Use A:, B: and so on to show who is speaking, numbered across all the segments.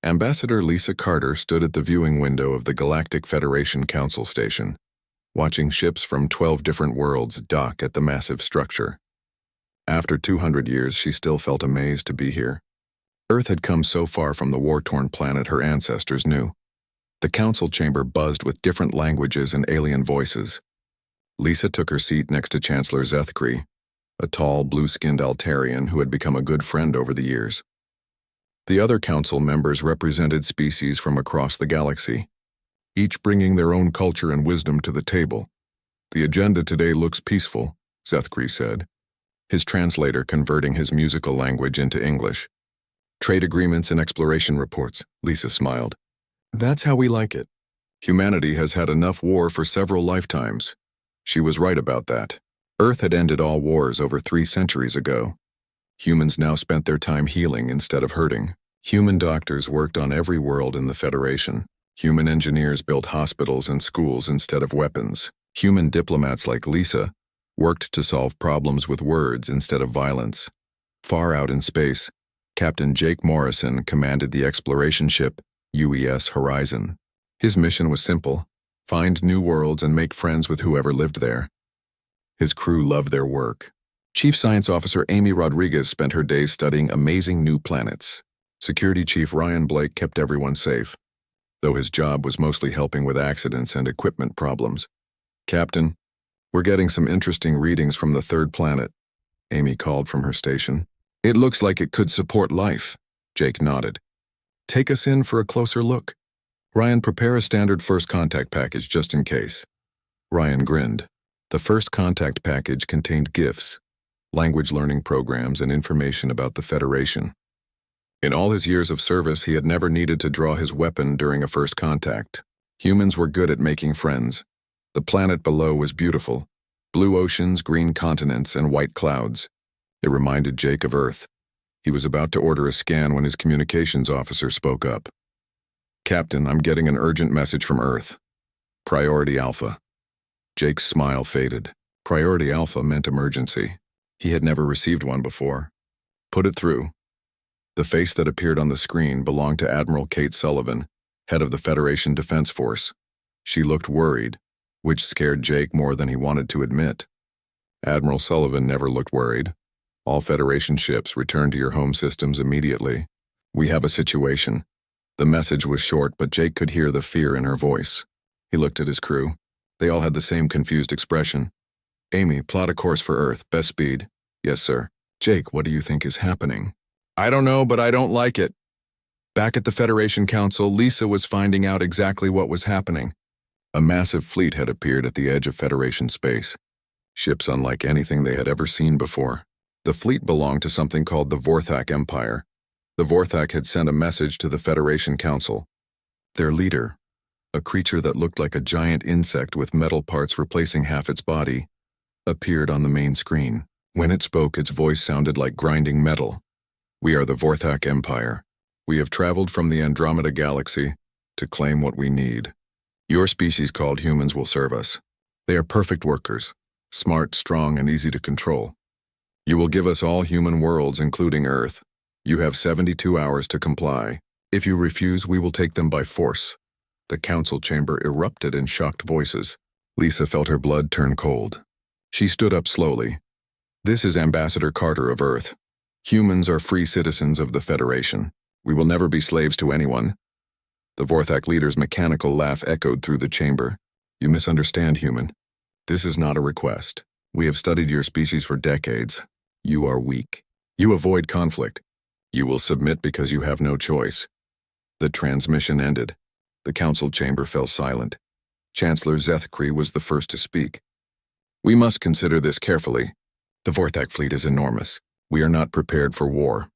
A: Ambassador Lisa Carter stood at the viewing window of the Galactic Federation Council Station, watching ships from 12 different worlds dock at the massive structure. After 200 years, she still felt amazed to be here. Earth had come so far from the war-torn planet her ancestors knew. The council chamber buzzed with different languages and alien voices. Lisa took her seat next to Chancellor Zethkri, a tall, blue-skinned Altarian who had become a good friend over the years. The other council members represented species from across the galaxy, each bringing their own culture and wisdom to the table. "The agenda today looks peaceful," Zethkri said, his translator converting his musical language into English. "Trade agreements and exploration reports," Lisa smiled. "That's how we like it. Humanity has had enough war for several lifetimes." She was right about that. Earth had ended all wars over 3 centuries ago. Humans now spent their time healing instead of hurting. Human doctors worked on every world in the Federation. Human engineers built hospitals and schools instead of weapons. Human diplomats like Lisa worked to solve problems with words instead of violence. Far out in space, Captain Jake Morrison commanded the exploration ship UES Horizon. His mission was simple: find new worlds and make friends with whoever lived there. His crew loved their work. Chief Science Officer Amy Rodriguez spent her days studying amazing new planets. Security Chief Ryan Blake kept everyone safe, though his job was mostly helping with accidents and equipment problems. "Captain, we're getting some interesting readings from the 3rd planet," Amy called from her station. "It looks like it could support life," Jake nodded. "Take us in for a closer look." "Ryan, prepare a standard first contact package just in case." Ryan grinned. The first contact package contained gifts, language learning programs, and information about the Federation. In all his years of service, he had never needed to draw his weapon during a first contact. Humans were good at making friends. The planet below was beautiful: blue oceans, green continents, and white clouds. It reminded Jake of Earth. He was about to order a scan when his communications officer spoke up. "Captain, I'm getting an urgent message from Earth. Priority Alpha." Jake's smile faded. Priority Alpha meant emergency. He had never received one before. "Put it through." The face that appeared on the screen belonged to Admiral Kate Sullivan, head of the Federation Defense Force. She looked worried, which scared Jake more than he wanted to admit. Admiral Sullivan never looked worried. "All Federation ships, return to your home systems immediately. We have a situation." The message was short, but Jake could hear the fear in her voice. He looked at his crew. They all had the same confused expression. "Amy, plot a course for Earth, best speed." "Yes, sir." "Jake, what do you think is happening?" "I don't know, but I don't like it." Back at the Federation Council, Lisa was finding out exactly what was happening. A massive fleet had appeared at the edge of Federation space. Ships unlike anything they had ever seen before. The fleet belonged to something called the Vorthak Empire. The Vorthak had sent a message to the Federation Council. Their leader, a creature that looked like a giant insect with metal parts replacing half its body, appeared on the main screen. When it spoke, its voice sounded like grinding metal. "We are the Vorthak Empire. We have traveled from the Andromeda Galaxy to claim what we need. Your species called humans will serve us. They are perfect workers, smart, strong, and easy to control. You will give us all human worlds, including Earth. You have 72 hours to comply. If you refuse, we will take them by force." The council chamber erupted in shocked voices. Lisa felt her blood turn cold. She stood up slowly. "This is Ambassador Carter of Earth. Humans are free citizens of the Federation. We will never be slaves to anyone." The Vorthak leader's mechanical laugh echoed through the chamber. "You misunderstand, human. This is not a request. We have studied your species for decades. You are weak. You avoid conflict. You will submit because you have no choice." The transmission ended. The council chamber fell silent. Chancellor Zethkri was the first to speak. "We must consider this carefully. The Vorthak fleet is enormous. We are not prepared for war."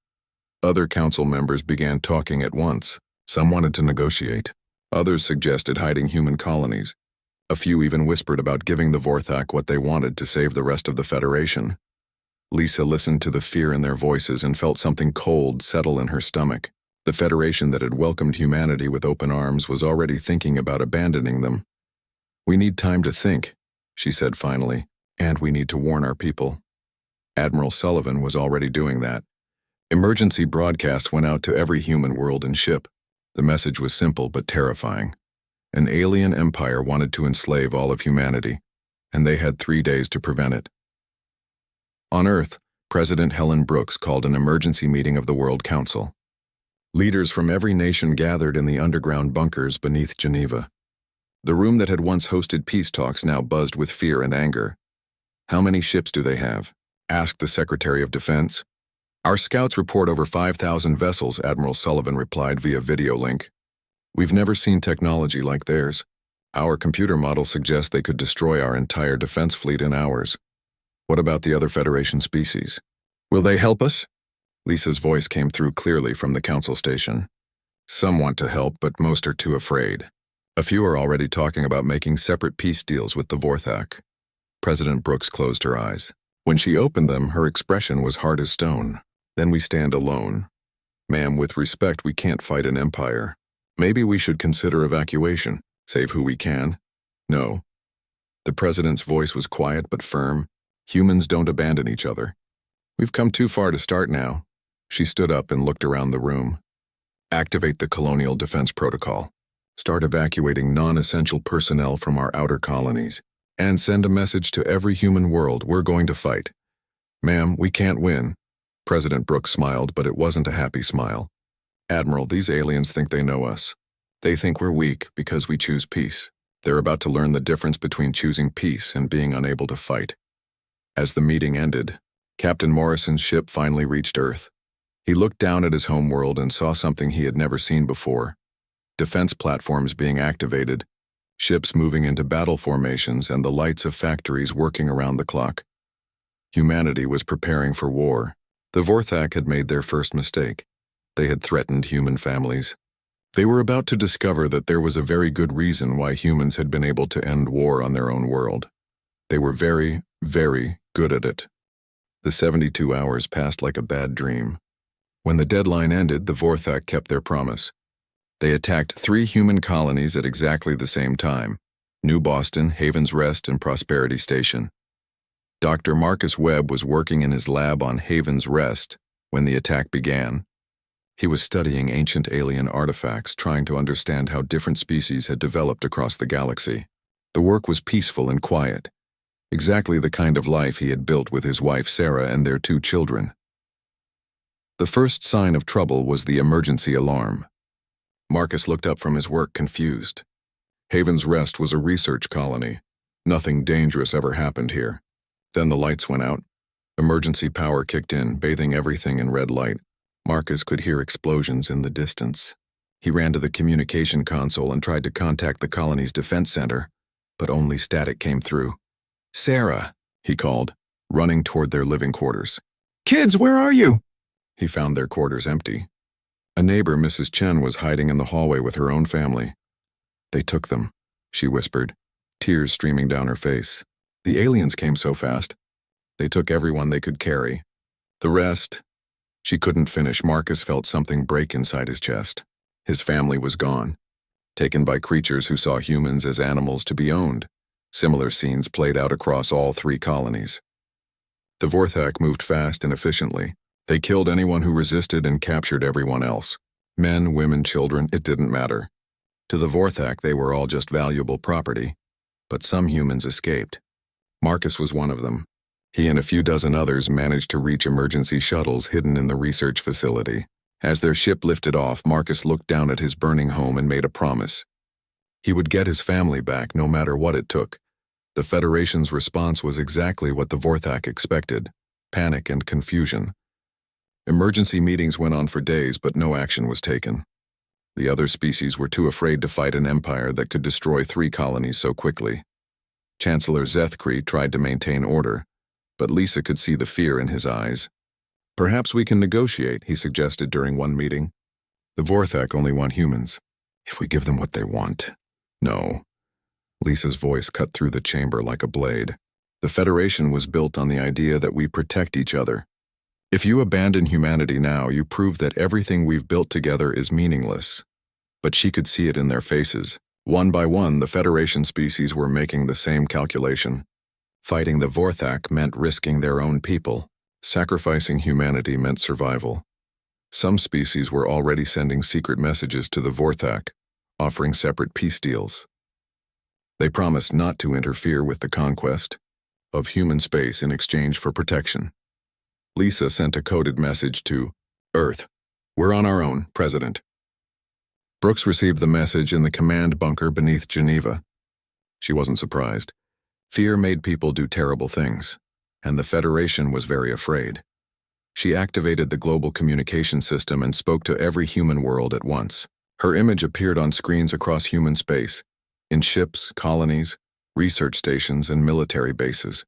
A: Other council members began talking at once. Some wanted to negotiate. Others suggested hiding human colonies. A few even whispered about giving the Vorthak what they wanted to save the rest of the Federation. Lisa listened to the fear in their voices and felt something cold settle in her stomach. The Federation that had welcomed humanity with open arms was already thinking about abandoning them. "We need time to think," she said finally, "and we need to warn our people." Admiral Sullivan was already doing that. Emergency broadcast went out to every human world and ship. The message was simple but terrifying. An alien empire wanted to enslave all of humanity, and they had 3 days to prevent it. On Earth, President Helen Brooks called an emergency meeting of the World Council. Leaders from every nation gathered in the underground bunkers beneath Geneva. The room that had once hosted peace talks now buzzed with fear and anger. "How many ships do they have?" asked the Secretary of Defense. "Our scouts report over 5,000 vessels," Admiral Sullivan replied via video link. "We've never seen technology like theirs. Our computer model suggests they could destroy our entire defense fleet in hours. What about the other Federation species? Will they help us?" Lisa's voice came through clearly from the council station. "Some want to help, but most are too afraid. A few are already talking about making separate peace deals with the Vorthak." President Brooks closed her eyes. When she opened them, her expression was hard as stone. "Then we stand alone. Ma'am, with respect, we can't fight an empire. Maybe we should consider evacuation, save who we can." "No." The president's voice was quiet but firm. "Humans don't abandon each other. We've come too far to start now." She stood up and looked around the room. "Activate the Colonial Defense Protocol. Start evacuating non-essential personnel from our outer colonies. And send a message to every human world we're going to fight." "Ma'am, we can't win." President Brooks smiled, but it wasn't a happy smile. "Admiral, these aliens think they know us. They think we're weak because we choose peace. They're about to learn the difference between choosing peace and being unable to fight." As the meeting ended, Captain Morrison's ship finally reached Earth. He looked down at his homeworld and saw something he had never seen before. Defense platforms being activated, ships moving into battle formations, and the lights of factories working around the clock. Humanity was preparing for war. The Vorthak had made their first mistake. They had threatened human families. They were about to discover that there was a very good reason why humans had been able to end war on their own world. They were very, very good at it. The 72 hours passed like a bad dream. When the deadline ended, the Vorthak kept their promise. They attacked 3 human colonies at exactly the same time: New Boston, Haven's Rest, and Prosperity Station. Dr. Marcus Webb was working in his lab on Haven's Rest when the attack began. He was studying ancient alien artifacts, trying to understand how different species had developed across the galaxy. The work was peaceful and quiet, exactly the kind of life he had built with his wife Sarah and their 2 children. The first sign of trouble was the emergency alarm. Marcus looked up from his work confused. Haven's Rest was a research colony. Nothing dangerous ever happened here. Then the lights went out. Emergency power kicked in, bathing everything in red light. Marcus could hear explosions in the distance. He ran to the communication console and tried to contact the colony's defense center, but only static came through. "Sarah," he called, running toward their living quarters. "Kids, where are you?" He found their quarters empty. A neighbor, Mrs. Chen, was hiding in the hallway with her own family. "They took them," she whispered, tears streaming down her face. "The aliens came so fast. They took everyone they could carry. The rest..." She couldn't finish. Marcus felt something break inside his chest. His family was gone, taken by creatures who saw humans as animals to be owned. Similar scenes played out across all 3 colonies. The Vorthak moved fast and efficiently. They killed anyone who resisted and captured everyone else. Men, women, children, it didn't matter. To the Vorthak, they were all just valuable property. But some humans escaped. Marcus was one of them. He and a few dozen others managed to reach emergency shuttles hidden in the research facility. As their ship lifted off, Marcus looked down at his burning home and made a promise. He would get his family back no matter what it took. The Federation's response was exactly what the Vorthak expected: panic and confusion. Emergency meetings went on for days, but no action was taken. The other species were too afraid to fight an empire that could destroy 3 colonies so quickly. Chancellor Zethkri tried to maintain order, but Lisa could see the fear in his eyes. "Perhaps we can negotiate," he suggested during one meeting. "The Vorthak only want humans. If we give them what they want..." "No." Lisa's voice cut through the chamber like a blade. "The Federation was built on the idea that we protect each other. If you abandon humanity now, you prove that everything we've built together is meaningless." But she could see it in their faces. One by one, the Federation species were making the same calculation. Fighting the Vorthak meant risking their own people. Sacrificing humanity meant survival. Some species were already sending secret messages to the Vorthak, offering separate peace deals. They promised not to interfere with the conquest of human space in exchange for protection. Lisa sent a coded message to Earth. "We're on our own, President." Brooks received the message in the command bunker beneath Geneva. She wasn't surprised. Fear made people do terrible things, and the Federation was very afraid. She activated the global communication system and spoke to every human world at once. Her image appeared on screens across human space, in ships, colonies, research stations, and military bases.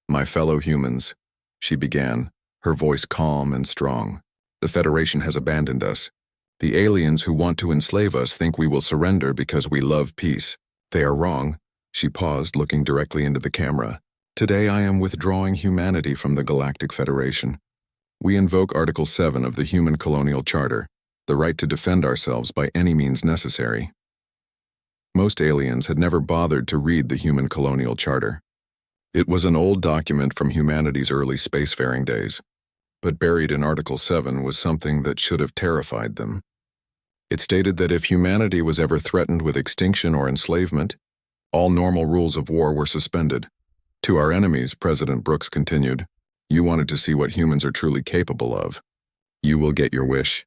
A: "My fellow humans," she began, her voice calm and strong. "The Federation has abandoned us. The aliens who want to enslave us think we will surrender because we love peace. They are wrong." She paused, looking directly into the camera. "Today I am withdrawing humanity from the Galactic Federation. We invoke Article 7 of the Human Colonial Charter, the right to defend ourselves by any means necessary." Most aliens had never bothered to read the Human Colonial Charter. It was an old document from humanity's early spacefaring days, but buried in Article 7 was something that should have terrified them. It stated that if humanity was ever threatened with extinction or enslavement, all normal rules of war were suspended. "To our enemies," President Brooks continued, "you wanted to see what humans are truly capable of. You will get your wish.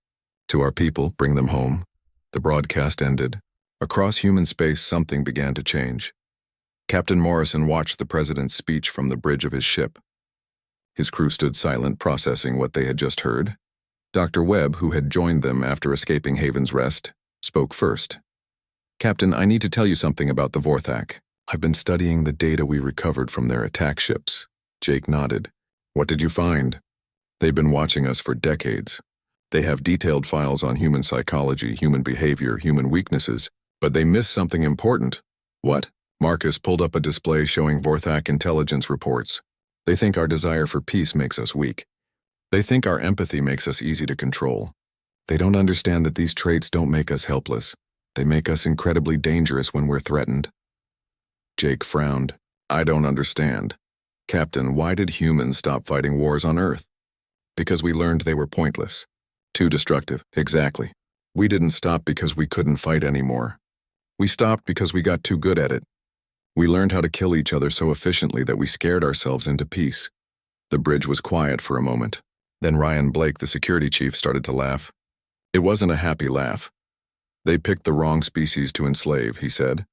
A: To our people, bring them home." The broadcast ended. Across human space, something began to change. Captain Morrison watched the president's speech from the bridge of his ship. His crew stood silent, processing what they had just heard. Dr. Webb, who had joined them after escaping Haven's Rest, spoke first. "Captain, I need to tell you something about the Vorthak. I've been studying the data we recovered from their attack ships." Jake nodded. "What did you find?" "They've been watching us for decades. They have detailed files on human psychology, human behavior, human weaknesses, but they missed something important." "What?" Marcus pulled up a display showing Vorthak intelligence reports. "They think our desire for peace makes us weak. They think our empathy makes us easy to control. They don't understand that these traits don't make us helpless. They make us incredibly dangerous when we're threatened." Jake frowned. "I don't understand. Captain, why did humans stop fighting wars on Earth?" "Because we learned they were pointless. Too destructive." "Exactly. We didn't stop because we couldn't fight anymore. We stopped because we got too good at it. We learned how to kill each other so efficiently that we scared ourselves into peace." The bridge was quiet for a moment. Then Ryan Blake, the security chief, started to laugh. It wasn't a happy laugh. "They picked the wrong species to enslave," he said.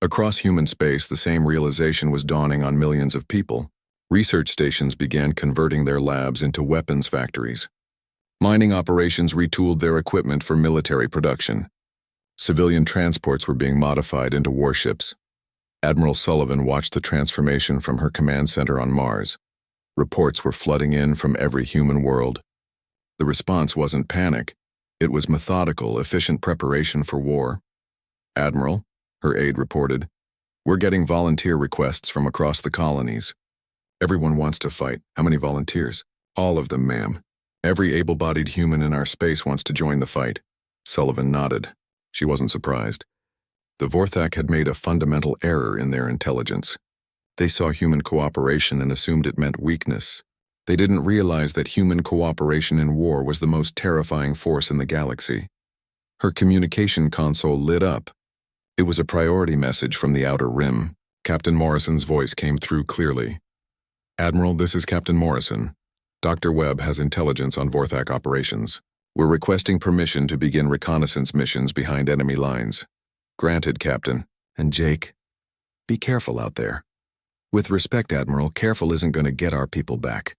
A: Across human space, the same realization was dawning on millions of people. Research stations began converting their labs into weapons factories. Mining operations retooled their equipment for military production. Civilian transports were being modified into warships. Admiral Sullivan watched the transformation from her command center on Mars. Reports were flooding in from every human world. The response wasn't panic. It was methodical, efficient preparation for war. "Admiral," her aide reported, "we're getting volunteer requests from across the colonies. Everyone wants to fight. How many volunteers?" "All of them, ma'am. Every able-bodied human in our space wants to join the fight." Sullivan nodded. She wasn't surprised. The Vorthak had made a fundamental error in their intelligence. They saw human cooperation and assumed it meant weakness. They didn't realize that human cooperation in war was the most terrifying force in the galaxy. Her communication console lit up. It was a priority message from the Outer Rim. Captain Morrison's voice came through clearly. "Admiral, this is Captain Morrison. Dr. Webb has intelligence on Vorthak operations. We're requesting permission to begin reconnaissance missions behind enemy lines." "Granted, Captain." "And Jake, be careful out there." "With respect, Admiral, careful isn't going to get our people back."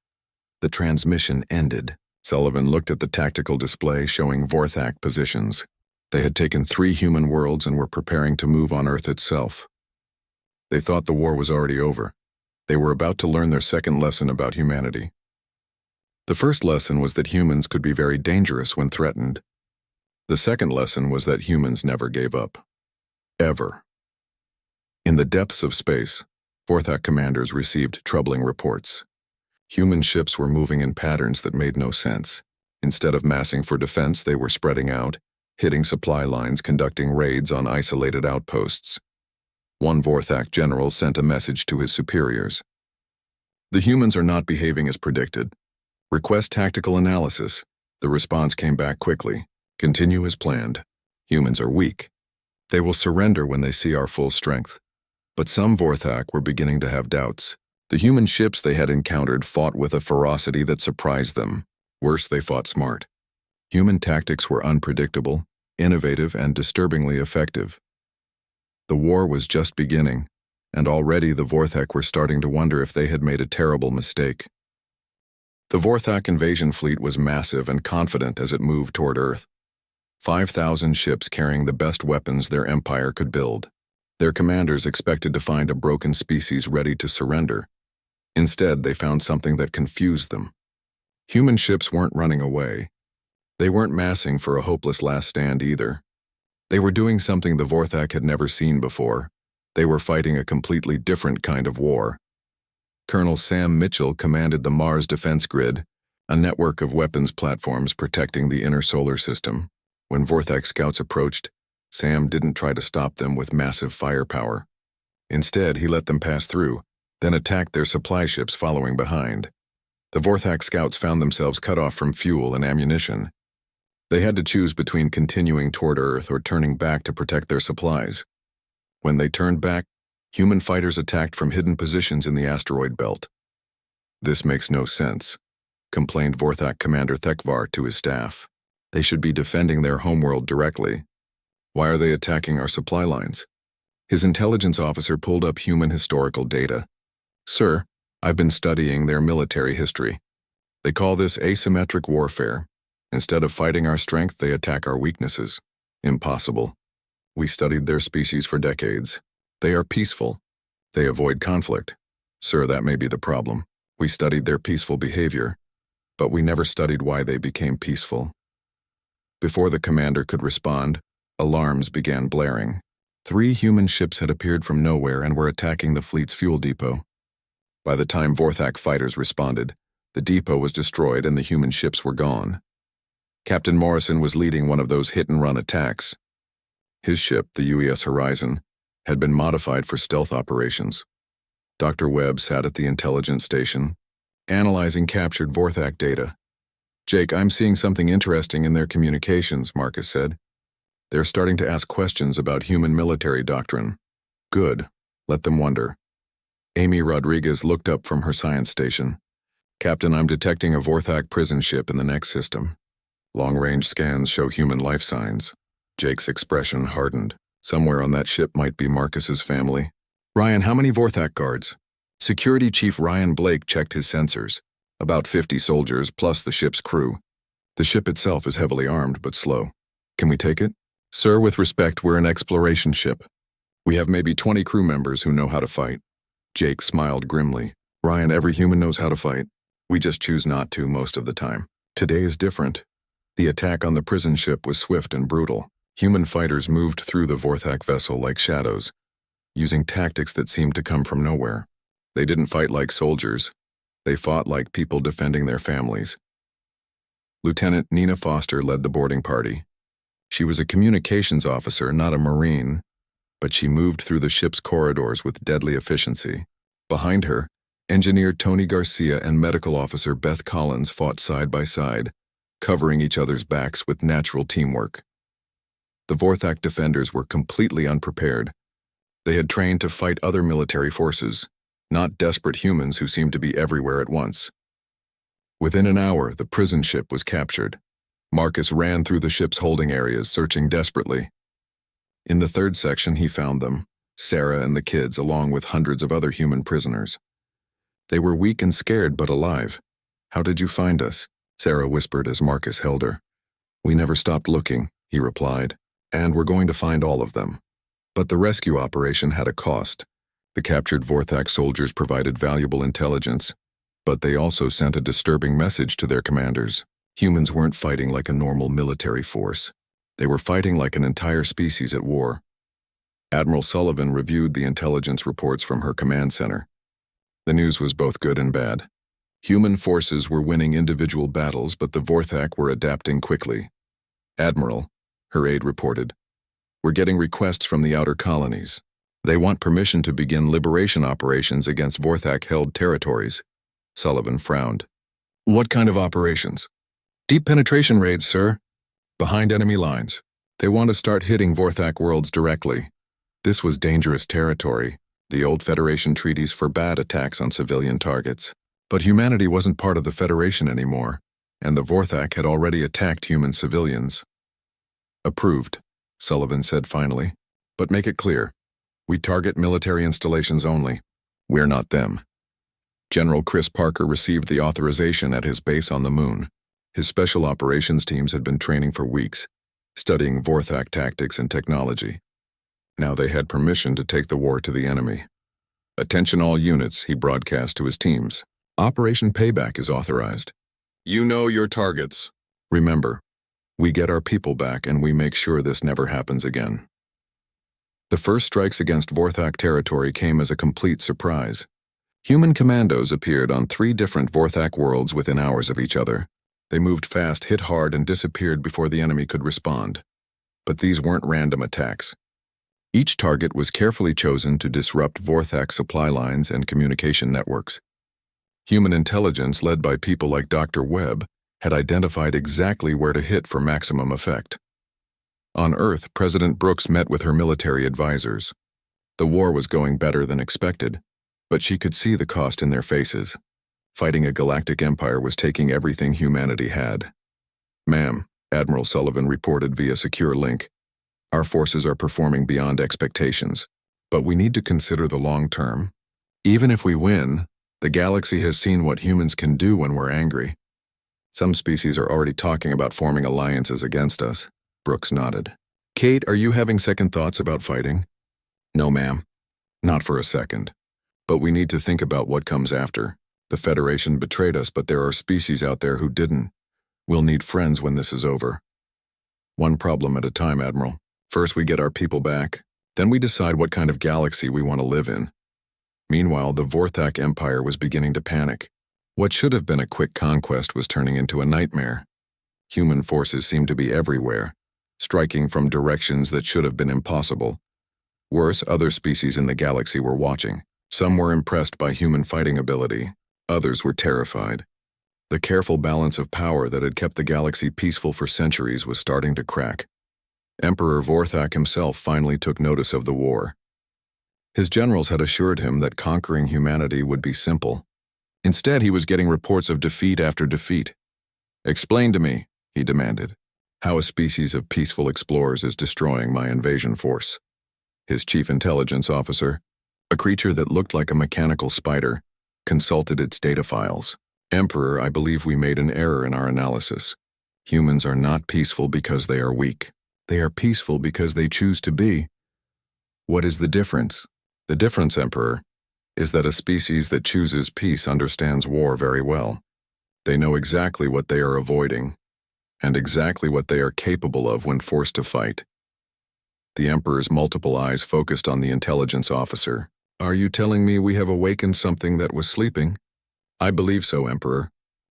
A: The transmission ended. Sullivan looked at the tactical display showing Vorthak positions. They had taken 3 human worlds and were preparing to move on Earth itself. They thought the war was already over. They were about to learn their second lesson about humanity. The first lesson was that humans could be very dangerous when threatened. The second lesson was that humans never gave up. Ever. In the depths of space, Vorthak commanders received troubling reports. Human ships were moving in patterns that made no sense. Instead of massing for defense, they were spreading out, hitting supply lines, conducting raids on isolated outposts. One Vorthak general sent a message to his superiors. "The humans are not behaving as predicted. Request tactical analysis. The response came back quickly. Continue as planned. Humans are weak. They will surrender when they see our full strength. But some Vorthak were beginning to have doubts. The human ships they had encountered fought with a ferocity that surprised them. Worse, they fought smart. Human tactics were unpredictable, innovative, and disturbingly effective. The war was just beginning, and already the Vorthak were starting to wonder if they had made a terrible mistake. The Vorthak invasion fleet was massive and confident as it moved toward Earth. 5,000 ships carrying the best weapons their empire could build. Their commanders expected to find a broken species ready to surrender. Instead, they found something that confused them. Human ships weren't running away. They weren't massing for a hopeless last stand either. They were doing something the Vorthak had never seen before. They were fighting a completely different kind of war. Colonel Sam Mitchell commanded the Mars Defense Grid, a network of weapons platforms protecting the inner solar system. When Vorthak scouts approached, Sam didn't try to stop them with massive firepower. Instead, he let them pass through, then attacked their supply ships following behind. The Vorthak scouts found themselves cut off from fuel and ammunition. They had to choose between continuing toward Earth or turning back to protect their supplies. When they turned back, human fighters attacked from hidden positions in the asteroid belt. "This makes no sense," complained Vorthak Commander Thekvar to his staff. "They should be defending their homeworld directly. Why are they attacking our supply lines?" His intelligence officer pulled up human historical data. "Sir, I've been studying their military history. They call this asymmetric warfare. Instead of fighting our strength, they attack our weaknesses. Impossible. We studied their species for decades. They are peaceful. They avoid conflict. Sir, that may be the problem. We studied their peaceful behavior, but we never studied why they became peaceful." Before the commander could respond, alarms began blaring. 3 human ships had appeared from nowhere and were attacking the fleet's fuel depot. By the time Vorthak fighters responded, the depot was destroyed and the human ships were gone. Captain Morrison was leading one of those hit-and-run attacks. His ship, the UES Horizon, had been modified for stealth operations. Dr. Webb sat at the intelligence station, analyzing captured Vorthak data. "Jake, I'm seeing something interesting in their communications," Marcus said. "They're starting to ask questions about human military doctrine." "Good. Let them wonder." Amy Rodriguez looked up from her science station. "Captain, I'm detecting a Vorthak prison ship in the next system. Long-range scans show human life signs." Jake's expression hardened. Somewhere on that ship might be Marcus's family. "Ryan, how many Vorthak guards?" Security Chief Ryan Blake checked his sensors. "About 50 soldiers plus the ship's crew. The ship itself is heavily armed but slow. Can we take it?" "Sir, with respect, we're an exploration ship. We have maybe 20 crew members who know how to fight." Jake smiled grimly. "Ryan, every human knows how to fight. We just choose not to most of the time. Today is different." The attack on the prison ship was swift and brutal. Human fighters moved through the Vorthak vessel like shadows, using tactics that seemed to come from nowhere. They didn't fight like soldiers. They fought like people defending their families. Lieutenant Nina Foster led the boarding party. She was a communications officer, not a Marine, but she moved through the ship's corridors with deadly efficiency. Behind her, Engineer Tony Garcia and Medical Officer Beth Collins fought side by side, covering each other's backs with natural teamwork. The Vorthak defenders were completely unprepared. They had trained to fight other military forces, not desperate humans who seemed to be everywhere at once. Within an hour, the prison ship was captured. Marcus ran through the ship's holding areas, searching desperately. In the 3rd section, he found them, Sarah and the kids, along with hundreds of other human prisoners. They were weak and scared, but alive. "How did you find us?" Sarah whispered as Marcus held her. "We never stopped looking," he replied, "and we're going to find all of them." But the rescue operation had a cost. The captured Vorthak soldiers provided valuable intelligence, but they also sent a disturbing message to their commanders. Humans weren't fighting like a normal military force. They were fighting like an entire species at war. Admiral Sullivan reviewed the intelligence reports from her command center. The news was both good and bad. Human forces were winning individual battles, but the Vorthak were adapting quickly. "Admiral," her aide reported, "we're getting requests from the outer colonies. They want permission to begin liberation operations against Vorthak-held territories." Sullivan frowned. "What kind of operations?" Deep penetration raids, sir. Behind enemy lines. They want to start hitting Vorthak worlds directly. This was dangerous territory. The old Federation treaties forbade attacks on civilian targets. But humanity wasn't part of the Federation anymore, and the Vorthak had already attacked human civilians. Approved, Sullivan said finally. But make it clear. We target military installations only. We're not them. General Chris Parker received the authorization at his base on the moon. His special operations teams had been training for weeks, studying Vorthak tactics and technology. Now they had permission to take the war to the enemy. Attention all units, he broadcast to his teams. Operation Payback is authorized. You know your targets. Remember, we get our people back and we make sure this never happens again. The first strikes against Vorthak territory came as a complete surprise. Human commandos appeared on 3 different Vorthak worlds within hours of each other. They moved fast, hit hard, and disappeared before the enemy could respond. But these weren't random attacks. Each target was carefully chosen to disrupt Vorthak supply lines and communication networks. Human intelligence, led by people like Dr. Webb, had identified exactly where to hit for maximum effect. On Earth, President Brooks met with her military advisors. The war was going better than expected, but she could see the cost in their faces. Fighting a galactic empire was taking everything humanity had. Ma'am, Admiral Sullivan reported via secure link, our forces are performing beyond expectations, but we need to consider the long term. Even if we win, the galaxy has seen what humans can do when we're angry. Some species are already talking about forming alliances against us. Brooks nodded. Kate, are you having second thoughts about fighting? No, ma'am. Not for a second. But we need to think about what comes after. The Federation betrayed us, but there are species out there who didn't. We'll need friends when this is over. One problem at a time, Admiral. First we get our people back, then we decide what kind of galaxy we want to live in. Meanwhile, the Vorthak Empire was beginning to panic. What should have been a quick conquest was turning into a nightmare. Human forces seemed to be everywhere, striking from directions that should have been impossible. Worse, other species in the galaxy were watching. Some were impressed by human fighting ability. Others were terrified. The careful balance of power that had kept the galaxy peaceful for centuries was starting to crack. Emperor Vorthak himself finally took notice of the war. His generals had assured him that conquering humanity would be simple. Instead, he was getting reports of defeat after defeat. Explain to me, he demanded, how a species of peaceful explorers is destroying my invasion force. His chief intelligence officer, a creature that looked like a mechanical spider, consulted its data files. Emperor, I believe we made an error in our analysis. Humans are not peaceful because they are weak. They are peaceful because they choose to be. What is the difference? The difference, Emperor, is that a species that chooses peace understands war very well. They know exactly what they are avoiding, and exactly what they are capable of when forced to fight. The Emperor's multiple eyes focused on the intelligence officer. Are you telling me we have awakened something that was sleeping? I believe so, Emperor,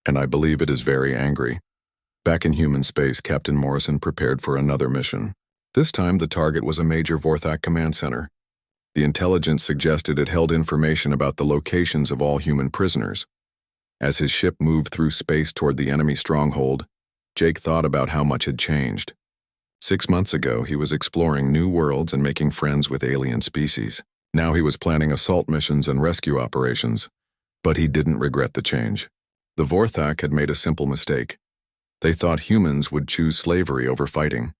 A: and I believe it is very angry. Back in human space, Captain Morrison prepared for another mission. This time the target was a major Vorthak command center. The intelligence suggested it held information about the locations of all human prisoners. As his ship moved through space toward the enemy stronghold, Jake thought about how much had changed. 6 months ago, he was exploring new worlds and making friends with alien species. Now he was planning assault missions and rescue operations, but he didn't regret the change. The Vorthak had made a simple mistake. They thought humans would choose slavery over fighting.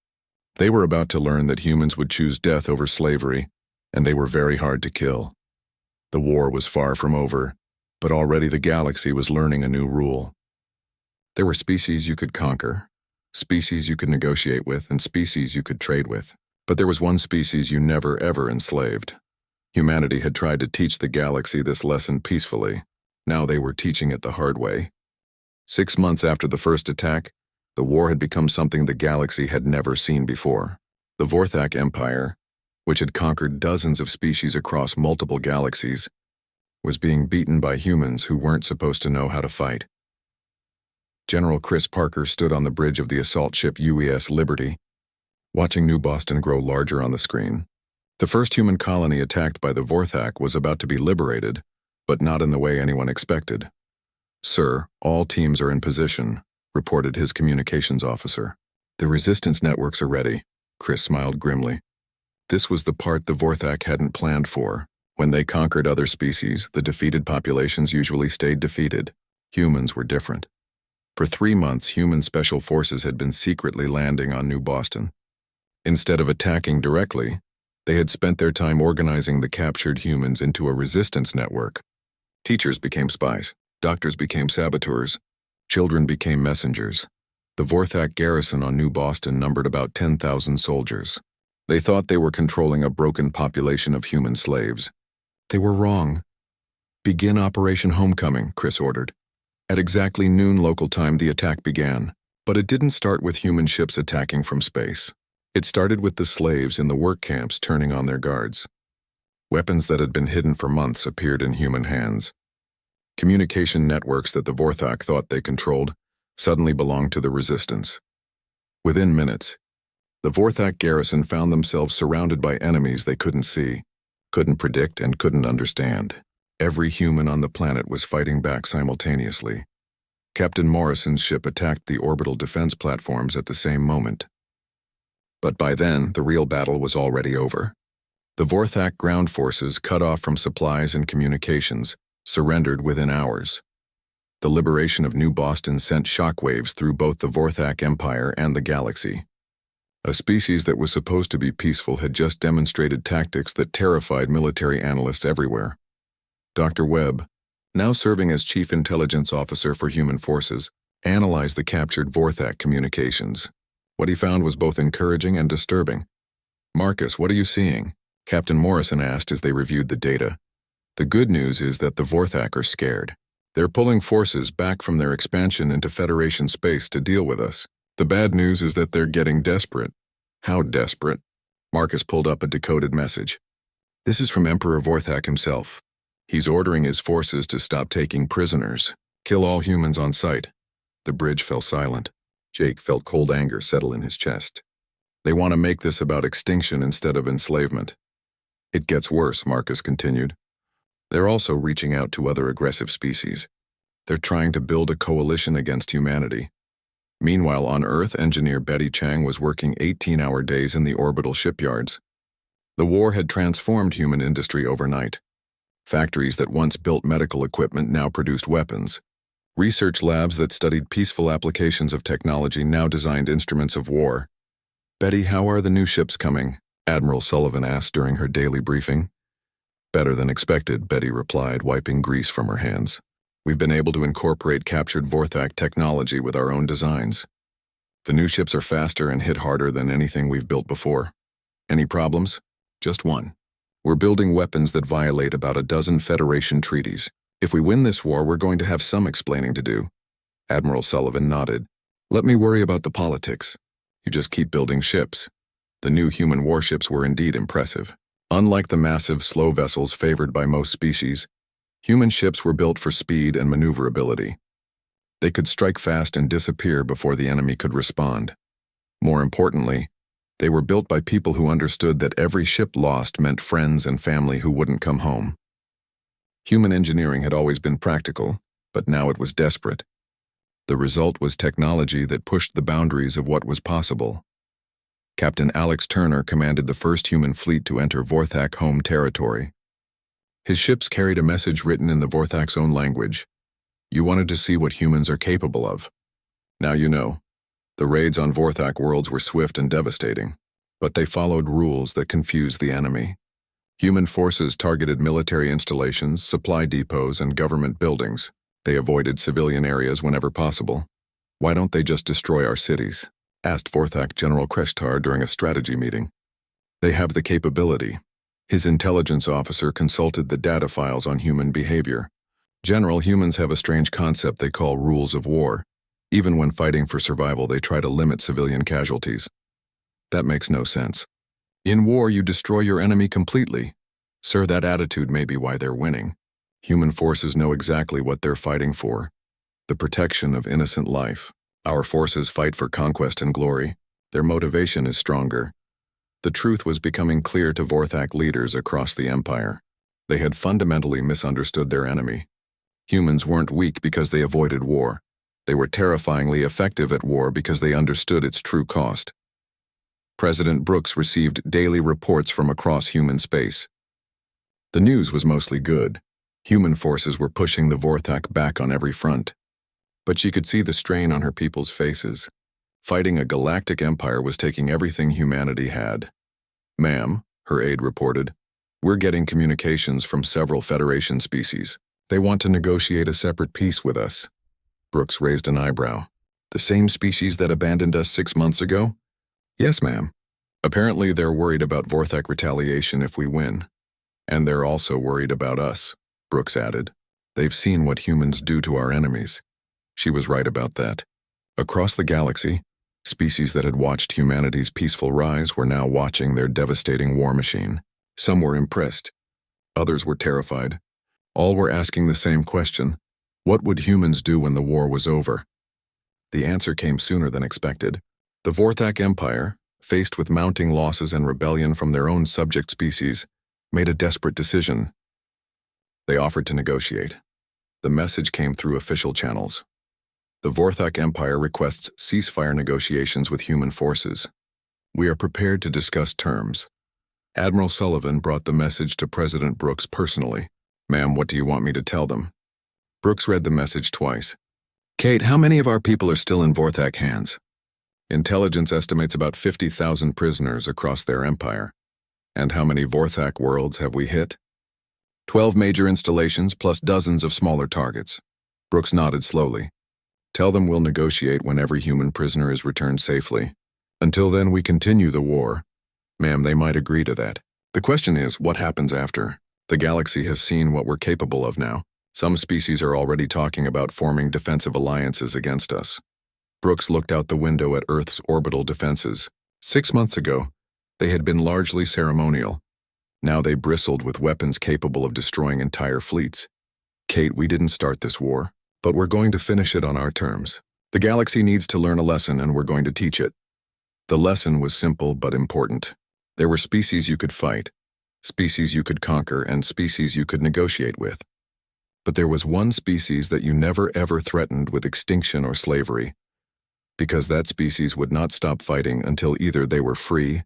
A: They were about to learn that humans would choose death over slavery, and they were very hard to kill. The war was far from over, but already the galaxy was learning a new rule. There were species you could conquer, species you could negotiate with, and species you could trade with. But there was one species you never ever enslaved. Humanity had tried to teach the galaxy this lesson peacefully. Now they were teaching it the hard way. 6 months after the first attack, the war had become something the galaxy had never seen before. The Vorthak Empire, which had conquered dozens of species across multiple galaxies, was being beaten by humans who weren't supposed to know how to fight. General Chris Parker stood on the bridge of the assault ship UES Liberty, watching New Boston grow larger on the screen. The first human colony attacked by the Vorthak was about to be liberated, but not in the way anyone expected. Sir, all teams are in position. reported his communications officer. The resistance networks are ready, Chris smiled grimly. This was the part the Vorthak hadn't planned for. When they conquered other species, the defeated populations usually stayed defeated. Humans were different. For 3 months, human special forces had been secretly landing on New Boston. Instead of attacking directly, they had spent their time organizing the captured humans into a resistance network. Teachers became spies, doctors became saboteurs, children became messengers. The Vorthak garrison on New Boston numbered about 10,000 soldiers. They thought they were controlling a broken population of human slaves. They were wrong. Begin Operation Homecoming, Chris ordered. At exactly noon local time, the attack began. But it didn't start with human ships attacking from space. It started with the slaves in the work camps turning on their guards. Weapons that had been hidden for months appeared in human hands. Communication networks that the Vorthak thought they controlled suddenly belonged to the resistance. Within minutes, the Vorthak garrison found themselves surrounded by enemies they couldn't see, couldn't predict, and couldn't understand. Every human on the planet was fighting back simultaneously. Captain Morrison's ship attacked the orbital defense platforms at the same moment. But by then, the real battle was already over. The Vorthak ground forces, cut off from supplies and communications, surrendered within hours. The liberation of New Boston sent shockwaves through both the Vorthak Empire and the galaxy. A species that was supposed to be peaceful had just demonstrated tactics that terrified military analysts everywhere. Dr. Webb, now serving as Chief Intelligence Officer for Human Forces, analyzed the captured Vorthak communications. What he found was both encouraging and disturbing. "Marcus, what are you seeing?" Captain Morrison asked as they reviewed the data. "The good news is that the Vorthak are scared. They're pulling forces back from their expansion into Federation space to deal with us. The bad news is that they're getting desperate." "How desperate?" Marcus pulled up a decoded message. "This is from Emperor Vorthak himself. He's ordering his forces to stop taking prisoners. Kill all humans on sight." The bridge fell silent. Jake felt cold anger settle in his chest. "They want to make this about extinction instead of enslavement." "It gets worse," Marcus continued. "They're also reaching out to other aggressive species. They're trying to build a coalition against humanity." Meanwhile, on Earth, engineer Betty Chang was working 18-hour days in the orbital shipyards. The war had transformed human industry overnight. Factories that once built medical equipment now produced weapons. Research labs that studied peaceful applications of technology now designed instruments of war. "Betty, how are the new ships coming?" Admiral Sullivan asked during her daily briefing. "Better than expected," Betty replied, wiping grease from her hands. "We've been able to incorporate captured Vorthak technology with our own designs. The new ships are faster and hit harder than anything we've built before." "Any problems?" "Just one. We're building weapons that violate about a dozen Federation treaties. If we win this war, we're going to have some explaining to do." Admiral Sullivan nodded. "Let me worry about the politics. You just keep building ships." The new human warships were indeed impressive. Unlike the massive, slow vessels favored by most species, human ships were built for speed and maneuverability. They could strike fast and disappear before the enemy could respond. More importantly, they were built by people who understood that every ship lost meant friends and family who wouldn't come home. Human engineering had always been practical, but now it was desperate. The result was technology that pushed the boundaries of what was possible. Captain Alex Turner commanded the first human fleet to enter Vorthak home territory. His ships carried a message written in the Vorthak's own language. "You wanted to see what humans are capable of. Now you know." The raids on Vorthak worlds were swift and devastating, but they followed rules that confused the enemy. Human forces targeted military installations, supply depots, and government buildings. They avoided civilian areas whenever possible. "Why don't they just destroy our cities?" asked Vorthak General Kreshtar during a strategy meeting. "They have the capability." His intelligence officer consulted the data files on human behavior. "General, humans have a strange concept they call rules of war. Even when fighting for survival, they try to limit civilian casualties. That makes no sense. In war, you destroy your enemy completely. Sir, that attitude may be why they're winning. Human forces know exactly what they're fighting for: the protection of innocent life. Our forces fight for conquest and glory. Their motivation is stronger." The truth was becoming clear to Vorthak leaders across the Empire. They had fundamentally misunderstood their enemy. Humans weren't weak because they avoided war. They were terrifyingly effective at war because they understood its true cost. President Brooks received daily reports from across human space. The news was mostly good. Human forces were pushing the Vorthak back on every front. But she could see the strain on her people's faces. Fighting a galactic empire was taking everything humanity had. "Ma'am," her aide reported, "we're getting communications from several Federation species. They want to negotiate a separate peace with us." Brooks raised an eyebrow. "The same species that abandoned us 6 months ago?" "Yes, ma'am. Apparently they're worried about Vorthak retaliation if we win. And they're also worried about us," Brooks added. "They've seen what humans do to our enemies." She was right about that. Across the galaxy, species that had watched humanity's peaceful rise were now watching their devastating war machine. Some were impressed. Others were terrified. All were asking the same question: what would humans do when the war was over? The answer came sooner than expected. The Vorthak Empire, faced with mounting losses and rebellion from their own subject species, made a desperate decision. They offered to negotiate. The message came through official channels. The Vorthak Empire requests ceasefire negotiations with human forces. "We are prepared to discuss terms." Admiral Sullivan brought the message to President Brooks personally. "Ma'am, what do you want me to tell them?" Brooks read the message twice. "Kate, how many of our people are still in Vorthak hands?" "Intelligence estimates about 50,000 prisoners across their empire." "And how many Vorthak worlds have we hit?" 12 major installations plus dozens of smaller targets." Brooks nodded slowly. "Tell them we'll negotiate when every human prisoner is returned safely. Until then, we continue the war." "Ma'am, they might agree to that. The question is, what happens after? The galaxy has seen what we're capable of now. Some species are already talking about forming defensive alliances against us." Brooks looked out the window at Earth's orbital defenses. 6 months ago, they had been largely ceremonial. Now they bristled with weapons capable of destroying entire fleets. "Kate, we didn't start this war, but we're going to finish it on our terms. The galaxy needs to learn a lesson, and we're going to teach it." The lesson was simple but important. There were species you could fight, species you could conquer, and species you could negotiate with. But there was one species that you never ever threatened with extinction or slavery, because that species would not stop fighting until either they were free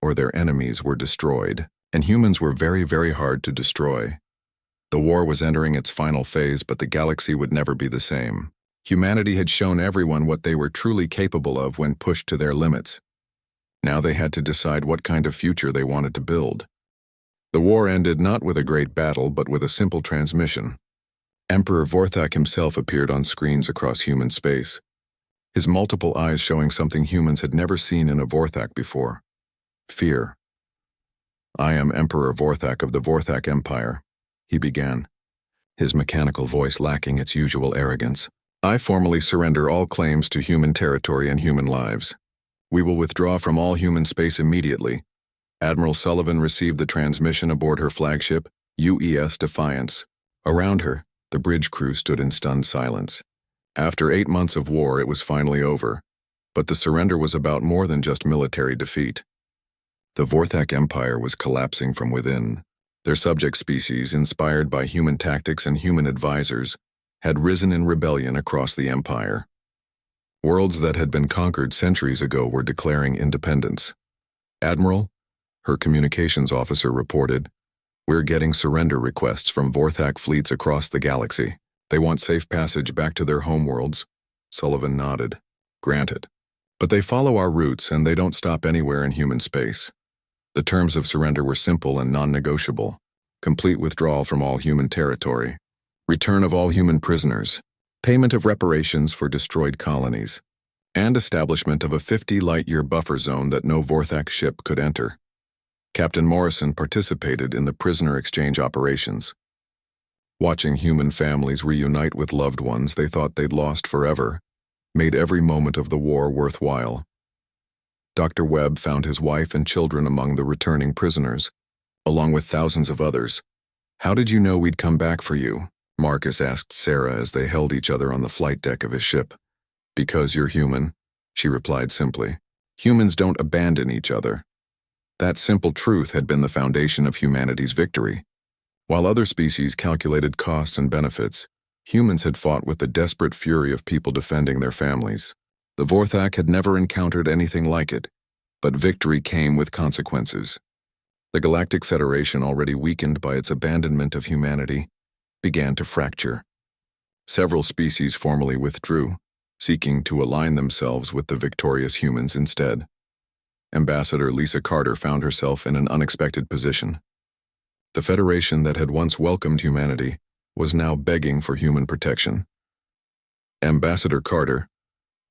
A: or their enemies were destroyed. And humans were very, very hard to destroy. The war was entering its final phase, but the galaxy would never be the same. Humanity had shown everyone what they were truly capable of when pushed to their limits. Now they had to decide what kind of future they wanted to build. The war ended not with a great battle, but with a simple transmission. Emperor Vorthak himself appeared on screens across human space, his multiple eyes showing something humans had never seen in a Vorthak before: fear. "I am Emperor Vorthak of the Vorthak Empire," he began, his mechanical voice lacking its usual arrogance. "I formally surrender all claims to human territory and human lives. We will withdraw from all human space immediately." Admiral Sullivan received the transmission aboard her flagship, UES Defiance. Around her, the bridge crew stood in stunned silence. After 8 months of war, it was finally over. But the surrender was about more than just military defeat. The Vorthak Empire was collapsing from within. Their subject species, inspired by human tactics and human advisors, had risen in rebellion across the empire. Worlds that had been conquered centuries ago were declaring independence. "Admiral," her communications officer reported, "we're getting surrender requests from Vorthak fleets across the galaxy. They want safe passage back to their homeworlds." Sullivan nodded. "Granted. But they follow our routes and they don't stop anywhere in human space. The terms of surrender were simple and non-negotiable: complete withdrawal from all human territory, return of all human prisoners, payment of reparations for destroyed colonies, and establishment of a 50-light-year buffer zone that no Vorthak ship could enter." Captain Morrison participated in the prisoner exchange operations. Watching human families reunite with loved ones they thought they'd lost forever made every moment of the war worthwhile. Dr. Webb found his wife and children among the returning prisoners, along with thousands of others. "How did you know we'd come back for you?" Marcus asked Sarah as they held each other on the flight deck of his ship. "Because you're human," she replied simply. "Humans don't abandon each other." That simple truth had been the foundation of humanity's victory. While other species calculated costs and benefits, Humans had fought with the desperate fury of people defending their families. The Vorthak had never encountered anything like it, but victory came with consequences. The Galactic Federation, already weakened by its abandonment of humanity, began to fracture. Several species formally withdrew, seeking to align themselves with the victorious humans instead. Ambassador Lisa Carter found herself in an unexpected position. The Federation that had once welcomed humanity was now begging for human protection. Ambassador Carter,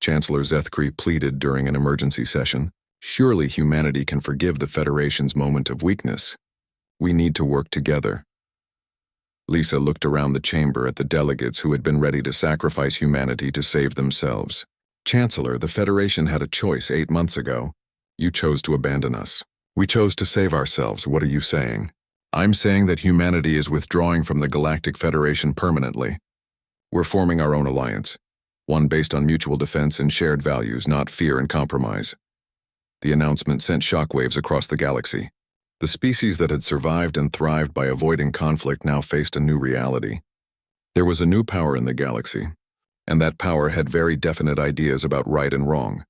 A: Chancellor Zethkri pleaded during an emergency session, "Surely humanity can forgive the Federation's moment of weakness. We need to work together." Lisa looked around the chamber at the delegates who had been ready to sacrifice humanity to save themselves. "Chancellor, the Federation had a choice 8 months ago. You chose to abandon us. We chose to save ourselves. What are you saying?" "I'm saying that humanity is withdrawing from the Galactic Federation permanently. We're forming our own alliance, one based on mutual defense and shared values, not fear and compromise." The announcement sent shockwaves across the galaxy. The species that had survived and thrived by avoiding conflict now faced a new reality. There was a new power in the galaxy, and that power had very definite ideas about right and wrong.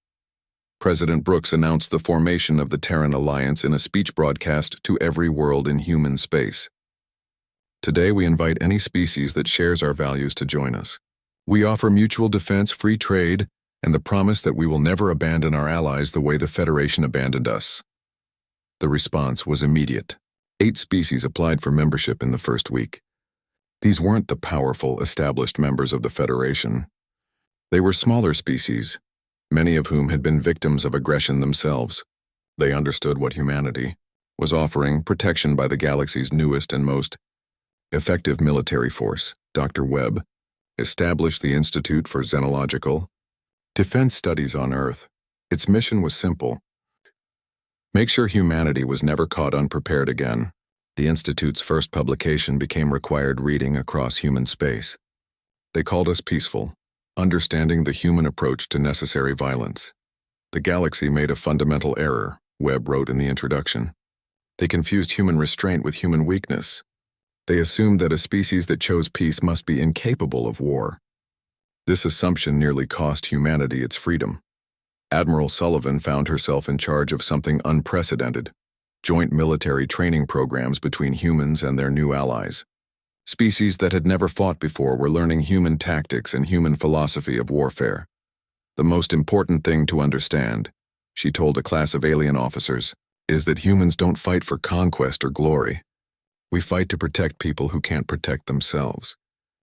A: President Brooks announced the formation of the Terran Alliance in a speech broadcast to every world in human space. "Today we invite any species that shares our values to join us. We offer mutual defense, free trade, and the promise that we will never abandon our allies the way the Federation abandoned us." The response was immediate. 8 species applied for membership in the first week. These weren't the powerful, established members of the Federation. They were smaller species, many of whom had been victims of aggression themselves. They understood what humanity was offering, protection by the galaxy's newest and most effective military force. Dr. Webb established the Institute for Xenological Defense Studies on Earth. Its mission was simple: make sure humanity was never caught unprepared again. The Institute's first publication became required reading across human space. They called us peaceful, understanding the human approach to necessary violence. The galaxy made a fundamental error, Webb wrote in the introduction. They confused human restraint with human weakness. They assumed that a species that chose peace must be incapable of war. This assumption nearly cost humanity its freedom. Admiral Sullivan found herself in charge of something unprecedented: joint military training programs between humans and their new allies. Species that had never fought before were learning human tactics and human philosophy of warfare. "The most important thing to understand," she told a class of alien officers, "is that humans don't fight for conquest or glory. We fight to protect people who can't protect themselves.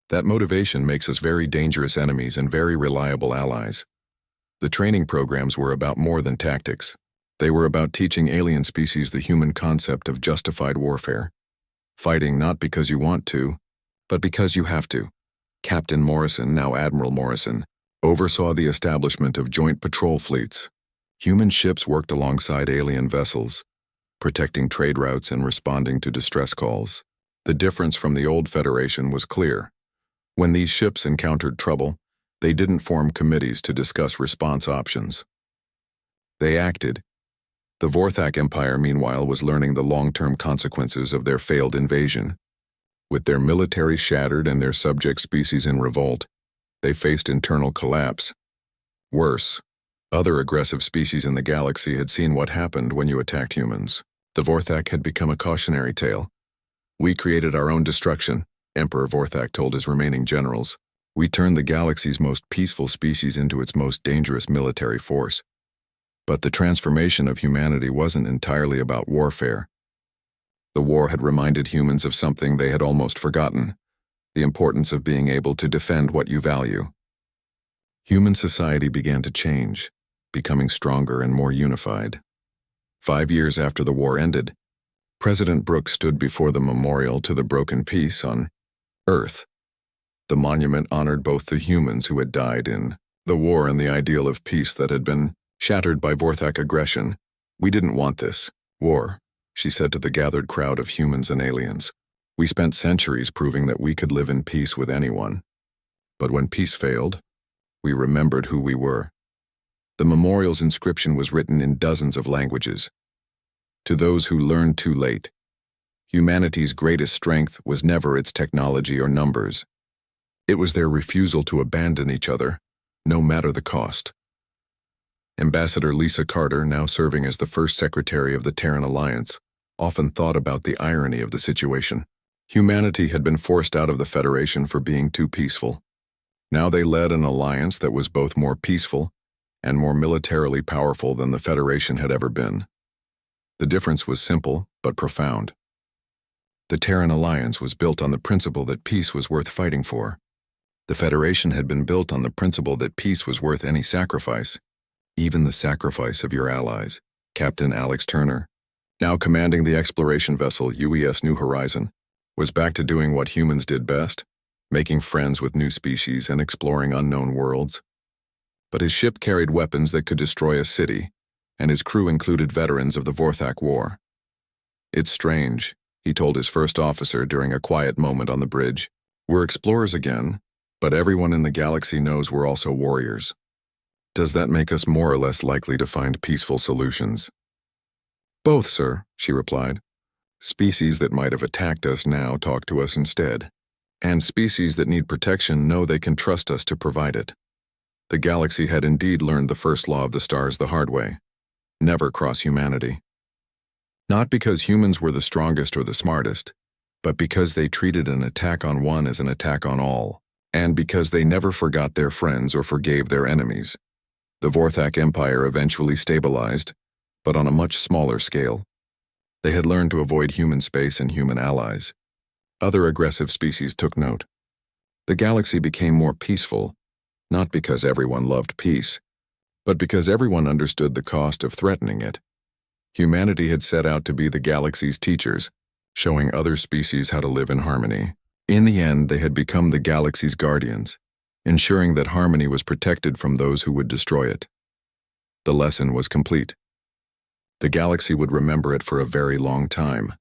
A: That motivation makes us very dangerous enemies and very reliable allies." The training programs were about more than tactics. They were about teaching alien species the human concept of justified warfare. Fighting not because you want to, but because you have to. Captain Morrison, now Admiral Morrison, oversaw the establishment of joint patrol fleets. Human ships worked alongside alien vessels, protecting trade routes and responding to distress calls. The difference from the old Federation was clear. When these ships encountered trouble, they didn't form committees to discuss response options. They acted. The Vorthak Empire, meanwhile, was learning the long-term consequences of their failed invasion. With their military shattered and their subject species in revolt, they faced internal collapse. Worse, other aggressive species in the galaxy had seen what happened when you attacked humans. The Vorthak had become a cautionary tale. "We created our own destruction," Emperor Vorthak told his remaining generals. "We turned the galaxy's most peaceful species into its most dangerous military force." But the transformation of humanity wasn't entirely about warfare. The war had reminded humans of something they had almost forgotten: the importance of being able to defend what you value. Human society began to change, becoming stronger and more unified. 5 years after the war ended, President Brooks stood before the memorial to the broken peace on Earth. The monument honored both the humans who had died in the war and the ideal of peace that had been shattered by Vorthak aggression. "We didn't want this war," she said to the gathered crowd of humans and aliens. "We spent centuries proving that we could live in peace with anyone. But when peace failed, we remembered who we were." The memorial's inscription was written in dozens of languages. "To those who learned too late, humanity's greatest strength was never its technology or numbers. It was their refusal to abandon each other, no matter the cost. Ambassador Lisa Carter, now serving as the first secretary of the Terran Alliance, often thought about the irony of the situation. Humanity had been forced out of the Federation for being too peaceful. Now they led an alliance that was both more peaceful and more militarily powerful than the Federation had ever been. The difference was simple but profound. The Terran Alliance was built on the principle that peace was worth fighting for. The Federation had been built on the principle that peace was worth any sacrifice, even the sacrifice of your allies. Captain Alex Turner, now commanding the exploration vessel UES New Horizon, was back to doing what humans did best, making friends with new species and exploring unknown worlds. But his ship carried weapons that could destroy a city, and his crew included veterans of the HFY War. "It's strange," he told his first officer during a quiet moment on the bridge. "We're explorers again, but everyone in the galaxy knows we're also warriors. Does that make us more or less likely to find peaceful solutions?" "Both, sir," she replied. "Species that might have attacked us now talk to us instead, and species that need protection know they can trust us to provide it." The galaxy had indeed learned the first law of the stars the hard way: never cross humanity. Not because humans were the strongest or the smartest, but because they treated an attack on one as an attack on all, and because they never forgot their friends or forgave their enemies. The Vorthak Empire eventually stabilized, but on a much smaller scale. They had learned to avoid human space and human allies. Other aggressive species took note. The galaxy became more peaceful, not because everyone loved peace, but because everyone understood the cost of threatening it. Humanity had set out to be the galaxy's teachers, showing other species how to live in harmony. In the end, they had become the galaxy's guardians, ensuring that harmony was protected from those who would destroy it. The lesson was complete. The galaxy would remember it for a very long time.